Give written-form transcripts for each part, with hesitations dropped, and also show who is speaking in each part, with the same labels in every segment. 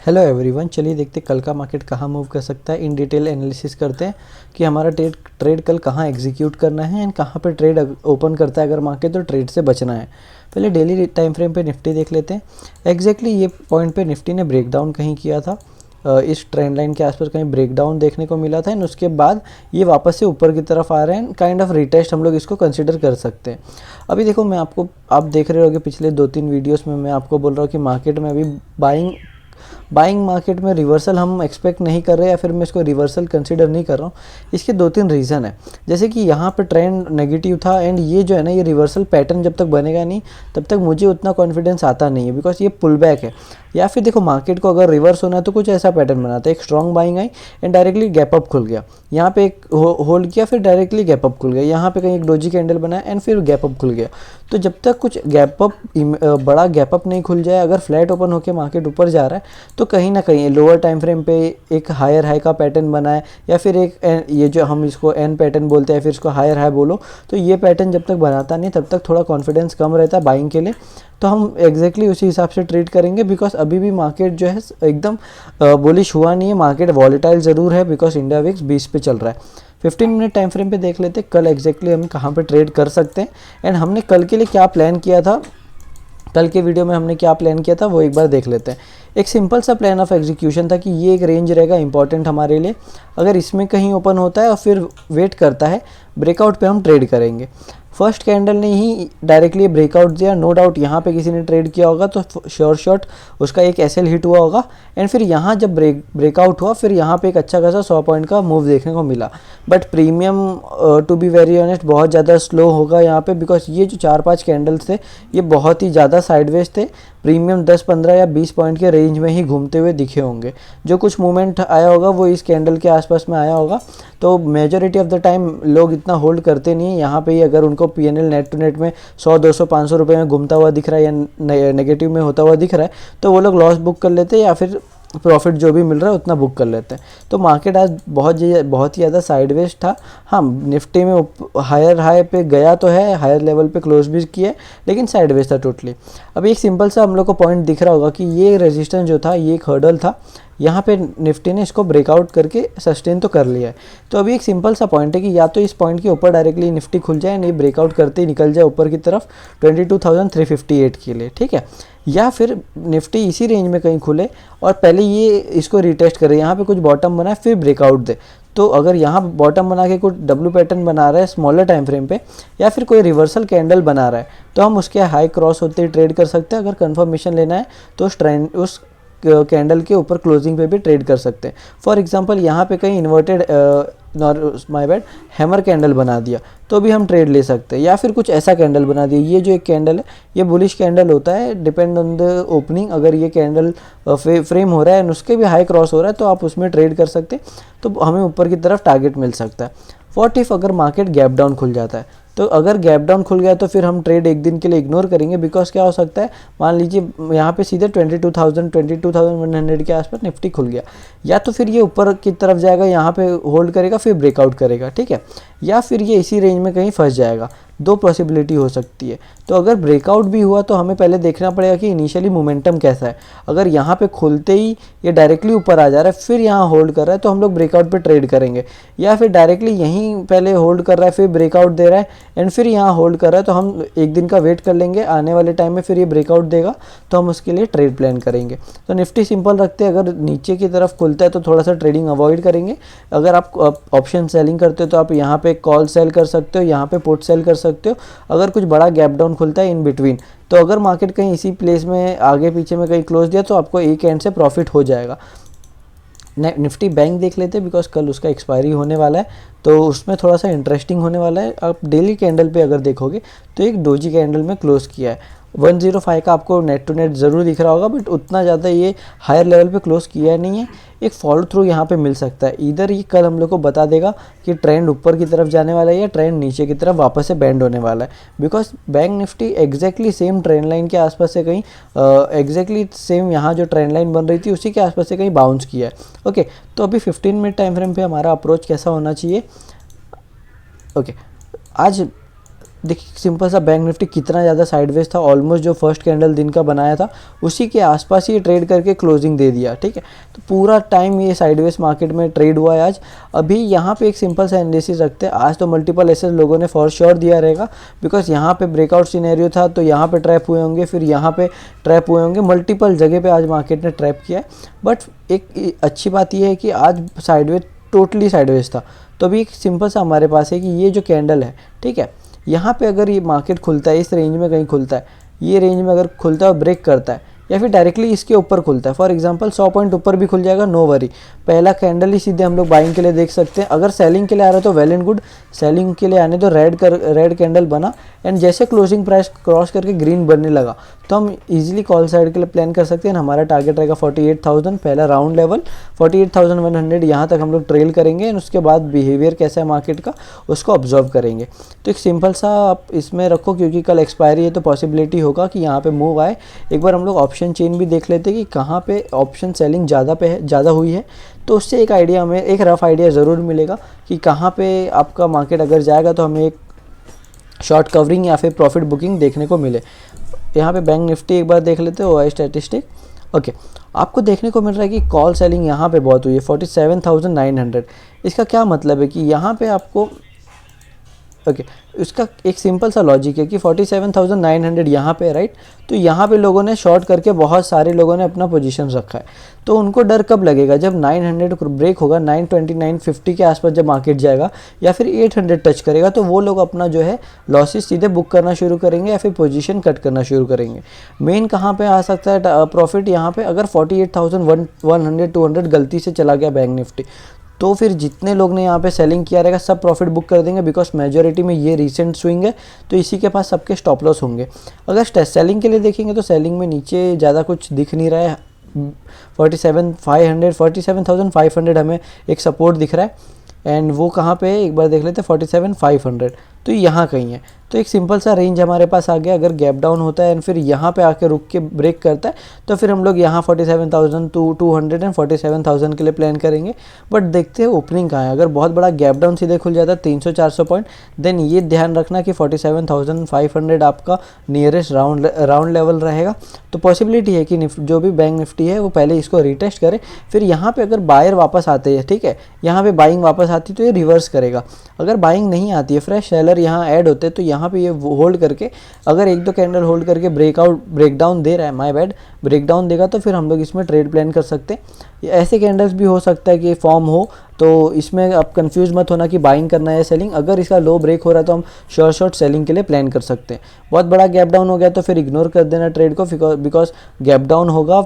Speaker 1: Hello everyone, चलिए देखते कल का मार्केट कहाँ मूव कर सकता है। इन डिटेल एनालिसिस करते हैं कि हमारा ट्रेड कल कहाँ एग्जीक्यूट करना है एंड कहाँ पे ट्रेड ओपन करता है अगर मार्केट, तो ट्रेड से बचना है। पहले डेली टाइम फ्रेम पे निफ्टी देख लेते हैं। एग्जैक्टली ये पॉइंट पे निफ्टी ने ब्रेकडाउन कहीं किया था, इस ट्रेंड लाइन के आसपास कहीं ब्रेकडाउन देखने को मिला था एंड उसके बाद ये वापस से ऊपर की तरफ आ रहे हैं। काइंड ऑफ रिटेस्ट हम लोग इसको कंसिडर कर सकते हैं। अभी देखो, मैं आपको, आप देख रहे होगे पिछले 2-3 वीडियोस में मैं आपको बोल रहा हूँ कि मार्केट में अभी बाइंग मार्केट में रिवर्सल हम एक्सपेक्ट नहीं कर रहे, या फिर मैं इसको रिवर्सल कंसीडर नहीं कर रहा हूँ। इसके 2-3 रीज़न है। जैसे कि यहाँ पे ट्रेंड नेगेटिव था एंड ये जो है ना, ये रिवर्सल पैटर्न जब तक बनेगा नहीं तब तक मुझे उतना कॉन्फिडेंस आता नहीं है, बिकॉज ये पुल बैक है। या फिर देखो, मार्केट को अगर रिवर्स होना है तो कुछ ऐसा पैटर्न बनाता है, एक strong buying I and directly gap up खुल गया, यहाँ पे एक होल्ड किया, फिर डायरेक्टली गैप अप खुल गया, यहाँ पे कहीं एक डोजी कैंडल बनाया एंड फिर गैप अप खुल गया। तो जब तक कुछ गैप अप, बड़ा गैप अप नहीं खुल जाए, अगर फ्लैट ओपन होकर मार्केट ऊपर जा रहा है तो कहीं ना कहीं लोअर टाइम फ्रेम पे एक हायर हाई का पैटर्न बना है, या फिर एक ये जो हम इसको एन पैटर्न बोलते हैं, फिर इसको हायर हाई बोलो, तो ये पैटर्न जब तक बनाता नहीं तब तक थोड़ा कॉन्फिडेंस कम रहता है बाइंग के लिए। तो हम एग्जैक्टली उसी हिसाब से ट्रेड करेंगे, बिकॉज अभी भी मार्केट जो है एकदम बुलिश हुआ नहीं है। मार्केट वॉलेटाइल ज़रूर है, बिकॉज इंडिया विक्स 20 पे चल रहा है। 15 मिनट टाइम फ्रेम पे देख लेते हैं कल एग्जैक्टली हम कहाँ पे ट्रेड कर सकते हैं एंड हमने कल के लिए क्या प्लान किया था। कल के वीडियो में हमने क्या प्लान किया था वो एक बार देख लेते हैं। एक सिंपल सा प्लान ऑफ एग्जीक्यूशन था कि ये एक रेंज रहेगा इंपॉर्टेंट हमारे लिए, अगर इसमें कहीं ओपन होता है और फिर वेट करता है ब्रेकआउट पे हम ट्रेड करेंगे। फर्स्ट कैंडल ने ही डायरेक्टली ब्रेकआउट दिया, नो डाउट यहाँ पे किसी ने ट्रेड किया होगा तो श्योर शॉट उसका एक एसएल हिट हुआ होगा एंड फिर यहाँ जब ब्रेकआउट हुआ फिर यहाँ पे एक अच्छा खासा 100 पॉइंट का मूव देखने को मिला। But premium to be very honest बहुत ज़्यादा स्लो होगा यहाँ पे, बिकॉज ये जो 4-5 कैंडल्स थे ये बहुत ही ज़्यादा साइडवेज थे। प्रीमियम 10-15 या 20 पॉइंट के रेंज में ही घूमते हुए दिखे होंगे। जो कुछ मूवमेंट आया होगा वो इस कैंडल के आसपास में आया होगा। तो मेजॉरिटी ऑफ द टाइम लोग इतना होल्ड करते नहीं है। यहाँ पे ही अगर उनको पीएनएल नेट टू नेट में 100-200-500 रुपये में घूमता हुआ दिख रहा है या नेगेटिव में होता हुआ दिख रहा है तो वो लोग लॉस बुक कर लेते हैं, या फिर प्रॉफिट जो भी मिल रहा है उतना बुक कर लेते हैं। तो मार्केट आज बहुत ही ज़्यादा साइडवेज था। हाँ, निफ्टी में हायर हाई पे गया तो है, हायर लेवल पे क्लोज भी किया, लेकिन साइडवेज था टोटली। अभी एक सिंपल सा हम लोग को पॉइंट दिख रहा होगा कि ये रेजिस्टेंस जो था ये एक हर्डल था, यहाँ पे निफ्टी ने इसको ब्रेकआउट करके सस्टेन तो कर लिया है। तो अभी एक सिंपल सा पॉइंट है कि या तो इस पॉइंट के ऊपर डायरेक्टली निफ्टी खुल जाए, नहीं ब्रेकआउट करते ही निकल जाए ऊपर की तरफ 22,358 के लिए, ठीक है, या फिर निफ्टी इसी रेंज में कहीं खुले और पहले ये इसको रिटेस्ट करे, यहाँ पे कुछ बॉटम बनाए फिर ब्रेकआउट दे। तो अगर यहाँ बॉटम बना के कुछ डब्ल्यू पैटर्न बना रहा है स्मॉलर टाइम फ्रेम पे, या फिर कोई रिवर्सल कैंडल बना रहा है, तो हम उसके हाई क्रॉस होते ही ट्रेड कर सकते हैं। अगर कंफर्मेशन लेना है तो उस कैंडल के ऊपर क्लोजिंग पे भी ट्रेड कर सकते हैं। फॉर एग्जांपल यहाँ पे कहीं inverted my bad hammer candle बना दिया तो भी हम ट्रेड ले सकते हैं, या फिर कुछ ऐसा कैंडल बना दिया। ये जो एक कैंडल है ये बुलिश कैंडल होता है, डिपेंड ऑन द ओपनिंग। अगर ये कैंडल फ्रेम हो रहा है और उसके भी हाई क्रॉस हो रहा है तो आप उसमें ट्रेड कर सकते हैं, तो हमें ऊपर की तरफ टारगेट मिल सकता है। व्हाट इफ अगर मार्केट गैप डाउन खुल जाता है, तो अगर गैप डाउन खुल गया तो फिर हम ट्रेड एक दिन के लिए इग्नोर करेंगे, बिकॉज क्या हो सकता है, मान लीजिए यहाँ पे सीधे 22,100 के आसपास निफ्टी खुल गया, या तो फिर ये ऊपर की तरफ जाएगा, यहाँ पे होल्ड करेगा फिर ब्रेकआउट करेगा, ठीक है, या फिर ये इसी रेंज में कहीं फंस जाएगा। दो पॉसिबिलिटी हो सकती है। तो अगर ब्रेकआउट भी हुआ तो हमें पहले देखना पड़ेगा कि इनिशियली मोमेंटम कैसा है। अगर यहाँ पे खुलते ही ये डायरेक्टली ऊपर आ जा रहा है फिर यहाँ होल्ड कर रहा है तो हम लोग ब्रेकआउट पे ट्रेड करेंगे, या फिर डायरेक्टली यहीं पहले होल्ड कर रहा है फिर ब्रेकआउट दे रहा है एंड फिर यहाँ होल्ड कर रहा है, तो हम एक दिन का वेट कर लेंगे, आने वाले टाइम में फिर ये ब्रेकआउट देगा तो हम उसके लिए ट्रेड प्लान करेंगे। तो निफ्टी सिंपल रखते हैं, अगर नीचे की तरफ खुलता है तो थोड़ा सा ट्रेडिंग अवॉइड करेंगे। अगर आप ऑप्शन सेलिंग करते हो तो आप यहाँ पे कॉल सेल कर सकते हो, यहाँ पे पुट सेल कर सकते हो। अगर कुछ बड़ा गैप डाउन खुलता है इन बिटवीन, तो अगर मार्केट कहीं इसी प्लेस में आगे पीछे में कहीं क्लोज दिया तो आपको एक एंड से प्रॉफिट हो जाएगा। निफ्टी बैंक देख लेते हैं, बिकॉज कल उसका एक्सपायरी होने वाला है तो उसमें थोड़ा सा इंटरेस्टिंग होने वाला है। आप डेली कैंडल पे अगर देखोगे तो एक डोजी कैंडल में क्लोज किया है, 105 का आपको नेट टू नेट ज़रूर दिख रहा होगा, बट उतना ज़्यादा ये हायर लेवल पे क्लोज किया नहीं है। एक फॉलो थ्रू यहाँ पे मिल सकता है, इधर ये कल हम लोग को बता देगा कि ट्रेंड ऊपर की तरफ जाने वाला है या ट्रेंड नीचे की तरफ वापस से बैंड होने वाला है, because bank Nifty exactly same trend line के आसपास से कहीं एग्जैक्टली सेम यहाँ जो ट्रेंड लाइन बन रही थी उसी के आसपास से कहीं बाउंस किया है। ओके, तो अभी 15 मिनट टाइम फ्रेम पे हमारा अप्रोच कैसा होना चाहिए। ओके, आज देखिए सिंपल सा बैंक निफ्टी कितना ज़्यादा साइडवेज था, ऑलमोस्ट जो फर्स्ट कैंडल दिन का बनाया था उसी के आसपास ही ट्रेड करके क्लोजिंग दे दिया, ठीक है। तो पूरा टाइम ये साइडवेज मार्केट में ट्रेड हुआ है आज। अभी यहाँ पे एक सिंपल सा एनालिसिस रखते हैं, आज तो मल्टीपल एसेस लोगों ने फॉर श्योर दिया रहेगा, बिकॉज यहाँ पे ब्रेकआउट सिनेरियो था तो यहाँ पे ट्रैप हुए होंगे, फिर यहाँ पे ट्रैप हुए होंगे, मल्टीपल जगह पे आज मार्केट ने ट्रैप किया है। बट एक अच्छी बात यह है कि आज साइडवेज, टोटली साइडवेज था। तो अभी एक सिंपल सा हमारे पास है कि ये जो कैंडल है, ठीक है, यहाँ पे अगर ये मार्केट खुलता है, इस रेंज में कहीं खुलता है, ये रेंज में अगर खुलता है और ब्रेक करता है, या फिर डायरेक्टली इसके ऊपर खुलता है, फॉर एग्जांपल 100 पॉइंट ऊपर भी खुल जाएगा, नो वरी, पहला कैंडल ही सीधे हम लोग बाइंग के लिए देख सकते हैं। अगर सेलिंग के लिए आ रहा है तो वेल एंड गुड, सेलिंग के लिए आने तो रेड कैंडल बना, एंड जैसे क्लोजिंग प्राइस क्रॉस करके ग्रीन बनने लगा तो हम इजीली कॉल साइड के लिए प्लान कर सकते हैं। हमारा टारगेट रहेगा 48,000, पहला राउंड लेवल 48,100, यहाँ तक हम लोग ट्रेल करेंगे, एंड उसके बाद बिहेवियर कैसा है मार्केट का उसको ऑब्जर्व करेंगे। तो एक सिंपल सा आप इसमें रखो, क्योंकि कल एक्सपायरी है तो पॉसिबिलिटी होगा कि यहाँ पे मूव आए। एक बार हम लोग ऑप्शन चेन भी देख लेते हैं कि कहाँ पे ऑप्शन सेलिंग ज़्यादा हुई है, तो उससे एक आइडिया, हमें एक रफ आइडिया ज़रूर मिलेगा कि कहाँ पे आपका मार्केट अगर जाएगा तो हमें एक शॉर्ट कवरिंग या फिर प्रॉफिट बुकिंग देखने को मिले। यहाँ पे बैंक निफ्टी एक बार देख लेते हैं, ओआई स्टैटिस्टिक। ओके, आपको देखने को मिल रहा है कि कॉल सेलिंग यहाँ पे बहुत हुई है, 47,900। इसका क्या मतलब है कि यहाँ पे आपको इसका एक सिंपल सा लॉजिक है कि 47,900 यहाँ पे, राइट, तो यहाँ पे लोगों ने शॉर्ट करके बहुत सारे लोगों ने अपना पोजीशन रखा है। तो उनको डर कब लगेगा, जब 900 ब्रेक होगा, 920 950 के आसपास जब मार्केट जाएगा या फिर 800 टच करेगा, तो वो लोग अपना जो है लॉसेस सीधे बुक करना शुरू करेंगे या फिर पोजीशन कट करना शुरू करेंगे। मेन कहाँ पे आ सकता है प्रॉफिट, यहाँ पे अगर 48,100 200 गलती से चला गया बैंक निफ्टी, तो फिर जितने लोग ने यहाँ पे सेलिंग किया रहेगा सब प्रॉफिट बुक कर देंगे, बिकॉज मेजॉरिटी में ये रिसेंट स्विंग है तो इसी के पास सबके स्टॉप लॉस होंगे। अगर सेलिंग के लिए देखेंगे तो सेलिंग में नीचे ज़्यादा कुछ दिख नहीं रहा है, 47,500 हमें एक सपोर्ट दिख रहा है, एंड वो कहाँ पे है एक बार देख लेते हैं, 47,500, तो यहाँ कहीं है। तो एक सिंपल सा रेंज हमारे पास आ गया। अगर गैप डाउन होता है एंड फिर यहाँ पे आके रुक के ब्रेक करता है तो फिर हम लोग यहाँ 47,200 एंड 47,000 के लिए प्लान करेंगे। बट देखते हैं ओपनिंग कहाँ है। अगर बहुत बड़ा गैप डाउन सीधे खुल जाता है 300-400 पॉइंट, देन ये ध्यान रखना कि 47,500 आपका नियरेस्ट राउंड लेवल रहेगा। तो पॉसिबिलिटी है कि जो भी बैंक निफ्टी है वो पहले इसको रिटेस्ट करे, फिर यहाँ पे अगर बायर वापस आते हैं, ठीक है, यहाँ पे बाइंग वापस आती तो ये रिवर्स करेगा। अगर बाइंग नहीं आती है, फ्रेश सेलर यहाँ ऐड होते हैं, तो यहाँ पे ये होल्ड करके अगर एक दो कैंडल होल्ड करके ब्रेकडाउन दे रहा है, माय बैड, ब्रेकडाउन देगा तो फिर हम लोग इसमें ट्रेड प्लान कर सकते हैं। ऐसे कैंडल्स भी हो सकता है कि फॉर्म हो, तो इसमें आप कंफ्यूज मत होना कि बाइंग करना है सेलिंग। अगर इसका लो ब्रेक हो रहा है तो हम शॉर्ट सेलिंग के लिए प्लान कर सकते हैं। बहुत बड़ा गैप डाउन हो गया तो फिर इग्नोर कर देना ट्रेड को, बिकॉज गैप डाउन होगा,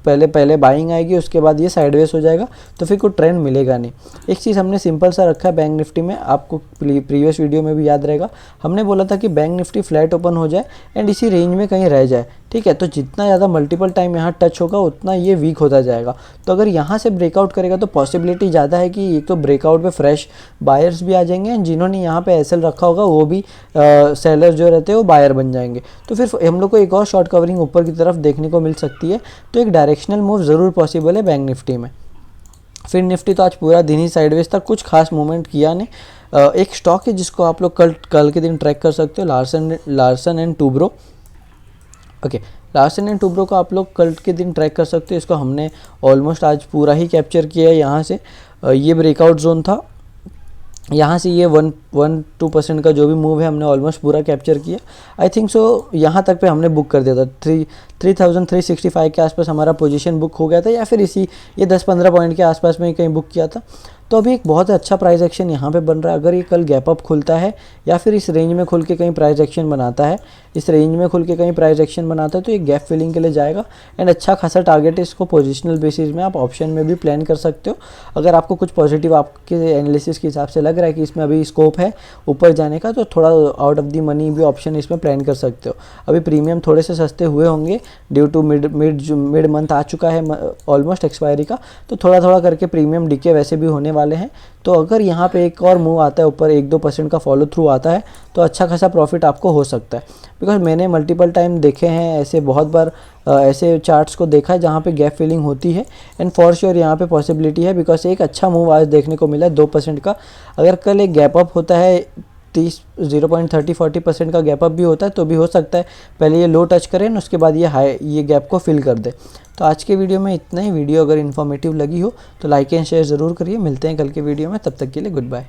Speaker 1: पहले बाइंग आएगी, उसके बाद ये साइडवेज हो जाएगा, तो फिर कोई ट्रेंड मिलेगा नहीं। एक चीज़ हमने सिंपल सा रखा है बैंक निफ्टी में, आपको प्रीवियस वीडियो में भी याद रहेगा, हमने बोला था कि बैंक निफ्टी फ्लैट ओपन हो जाए एंड इसी रेंज में कहीं रह जाए, ठीक है। तो जितना ज़्यादा मल्टीपल टाइम यहाँ टच होगा उतना ये वीक होता जाएगा। तो अगर यहाँ से ब्रेकआउट करेगा तो पॉसिबिलिटी ज़्यादा है कि एक तो ब्रेकआउट पे फ्रेश बायर्स भी आ जाएंगे, एंड जिन्होंने यहाँ पे एसएल रखा होगा वो भी सेलर जो रहते हैं वो बायर बन जाएंगे। तो फिर हम लोग को एक और शॉर्ट कवरिंग ऊपर की तरफ देखने को मिल सकती है। तो एक डायरेक्शनल मूव ज़रूर पॉसिबल है बैंक निफ्टी में। फिर निफ्टी तो आज पूरा दिन ही साइडवेज था, कुछ खास मूवमेंट किया नहीं। एक स्टॉक है जिसको आप लोग कल के दिन ट्रैक कर सकते हो, Larsen and Toubro. Okay, Larsen and Toubro को आप लोग कल के दिन ट्रैक कर सकते हो। इसको हमने ऑलमोस्ट आज पूरा ही कैप्चर किया है। यहाँ से ये ब्रेकआउट जोन था, यहाँ से ये 1-2% का जो भी मूव है हमने ऑलमोस्ट पूरा कैप्चर किया। आई थिंक सो यहाँ तक पे हमने बुक कर दिया था, 3,365 के आसपास हमारा पोजीशन बुक हो गया था, या फिर इसी ये 10-15 पॉइंट के आसपास में कहीं बुक किया था। तो अभी एक बहुत अच्छा प्राइस एक्शन यहाँ पे बन रहा है। अगर ये कल गैप अप खुलता है या फिर इस रेंज में खुल के कहीं प्राइस एक्शन बनाता है, इस रेंज में खुल के कहीं प्राइस एक्शन बनाता है, तो ये गैप फिलिंग के लिए जाएगा एंड अच्छा खासा टारगेट है। इसको पोजिशनल बेसिस में आप ऑप्शन में भी प्लान कर सकते हो। अगर आपको कुछ पॉजिटिव आपके एनालिसिस के हिसाब से लग रहा है कि इसमें अभी स्कोप है ऊपर जाने का, तो थोड़ा आउट ऑफ दी मनी भी ऑप्शन इसमें प्लान कर सकते हो। अभी प्रीमियम थोड़े से सस्ते हुए होंगे ड्यू टू मिड मंथ आ चुका है ऑलमोस्ट एक्सपायरी का, तो थोड़ा करके प्रीमियम डीके वैसे भी होने वाले हैं। तो अगर यहाँ पे एक और मूव आता है ऊपर, 1-2% का फॉलो थ्रू आता है, तो अच्छा खासा प्रॉफिट आपको हो सकता है। बिकॉज मैंने मल्टीपल टाइम देखे हैं ऐसे, बहुत बार ऐसे चार्ट्स को देखा है जहाँ पे गैप फिलिंग होती है, एंड फॉर श्योर यहाँ पे पॉसिबिलिटी है, बिकॉज एक अच्छा मूव आज देखने को मिला 2% का। अगर कल एक गैप अप होता है 0.30-40% का गैप अप भी होता है, तो भी हो सकता है पहले ये लो टच करें, उसके बाद ये गैप को फिल कर दे। तो आज के वीडियो में इतना ही। वीडियो अगर इन्फॉर्मेटिव लगी हो तो लाइक एंड शेयर ज़रूर करिए। मिलते हैं कल के वीडियो में, तब तक के लिए गुड बाय।